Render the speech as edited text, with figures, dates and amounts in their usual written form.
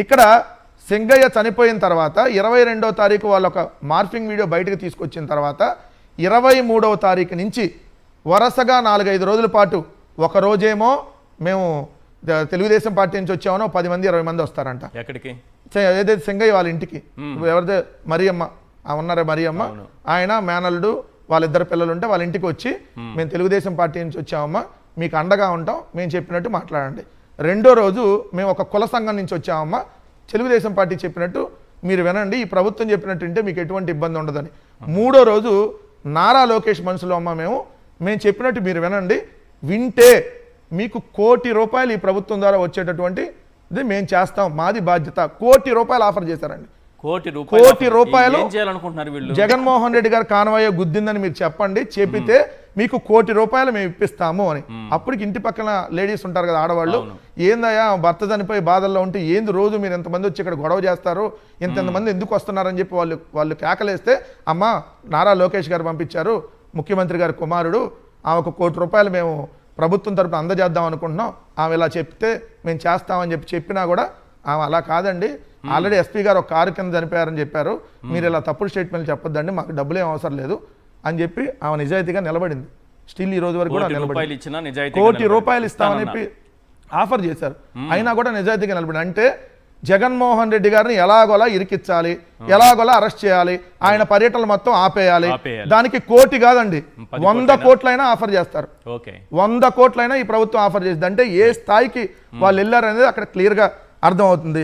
ఇక్కడ సింగయ్య చనిపోయిన తర్వాత 22వ తారీఖు వాళ్ళు ఒక మార్ఫింగ్ వీడియో బయటకు తీసుకొచ్చిన తర్వాత 23వ తారీఖు నుంచి వరుసగా 4-5 రోజుల పాటు ఒక రోజేమో మేము తెలుగుదేశం పార్టీ నుంచి వచ్చామనో 10 మంది 20 మంది వస్తారంట. ఎక్కడికి? ఏదైతే సింగయ్య వాళ్ళ ఇంటికి, ఎవరిదే మరియమ్మ ఉన్నారే మరియమ్మ, ఆయన మేనల్లుడు వాళ్ళిద్దరు పిల్లలు ఉంటే వాళ్ళ ఇంటికి వచ్చి మేము తెలుగుదేశం పార్టీ నుంచి వచ్చామమ్మా, మీకు అండగా ఉంటాం, మేము చెప్పినట్టు మాట్లాడండి. రెండో రోజు మేము ఒక కుల సంఘం నుంచి వచ్చామమ్మా, తెలుగుదేశం పార్టీ చెప్పినట్టు మీరు వినండి, ఈ ప్రభుత్వం చెప్పినట్టు వింటే మీకు ఎటువంటి ఇబ్బంది ఉండదని. మూడో రోజు నారా లోకేష్ మనసులో అమ్మ మేము చెప్పినట్టు మీరు వినండి, వింటే మీకు ₹1 కోటి ఈ ప్రభుత్వం ద్వారా వచ్చేటటువంటి ఇది మేము చేస్తాం, మాది బాధ్యత. ₹1 కోటి ఆఫర్ చేశారండి. ₹1 కోటి జగన్మోహన్ రెడ్డి గారు కాన్వాయ్ గుద్దిందని మీరు చెప్పండి, చెప్పితే మీకు ₹1 కోటి మేము ఇప్పిస్తాము అని. అప్పటికి ఇంటి పక్కన లేడీస్ ఉంటారు కదా, ఆడవాళ్ళు, ఏందయ్యా భర్త చనిపోయి బాధల్లో ఉంటే ఏంది రోజు మీరు ఎంతమంది వచ్చి ఇక్కడ గొడవ చేస్తారు, ఇంతమంది ఎందుకు వస్తున్నారని చెప్పి వాళ్ళు కేకలేస్తే, అమ్మ నారా లోకేష్ గారు పంపించారు, ముఖ్యమంత్రి గారి కుమారుడు, ఆమెకు ₹1 కోటి మేము ప్రభుత్వం తరపున అందజేద్దాం అనుకుంటున్నాం, ఆమె ఇలా చెప్తే మేము చేస్తామని చెప్పినా కూడా ఆమె అలా కాదండి, ఆల్రెడీ ఎస్పీ గారు ఒక కారు కింద చనిపోయారని చెప్పారు, మీరు ఇలా తప్పుడు స్టేట్మెంట్ చెప్పొద్దండి, మాకు డబ్బులు ఏం అవసరం లేదు అని చెప్పి ఆమె నిజాయితీగా నిలబడింది. స్టిల్ ఈ రోజు వరకు కూడా నిలబడింది. ₹1 కోటి ఇస్తామని చెప్పి ఆఫర్ చేశారు, అయినా కూడా నిజాయితీగా నిలబడి. అంటే జగన్మోహన్ రెడ్డి గారిని ఎలాగోలా ఇరికించాలి, ఎలాగోలా అరెస్ట్ చేయాలి, ఆయన పర్యటనలు మొత్తం ఆపేయాలి. దానికి కోటి కాదండి, 100 కోట్లైనా ఆఫర్ చేస్తారు. 100 కోట్లైనా ఈ ప్రభుత్వం ఆఫర్ చేసింది. అంటే ఏ స్థాయికి వాళ్ళు వెళ్ళారనేది అక్కడ క్లియర్గా అర్థమవుతుంది.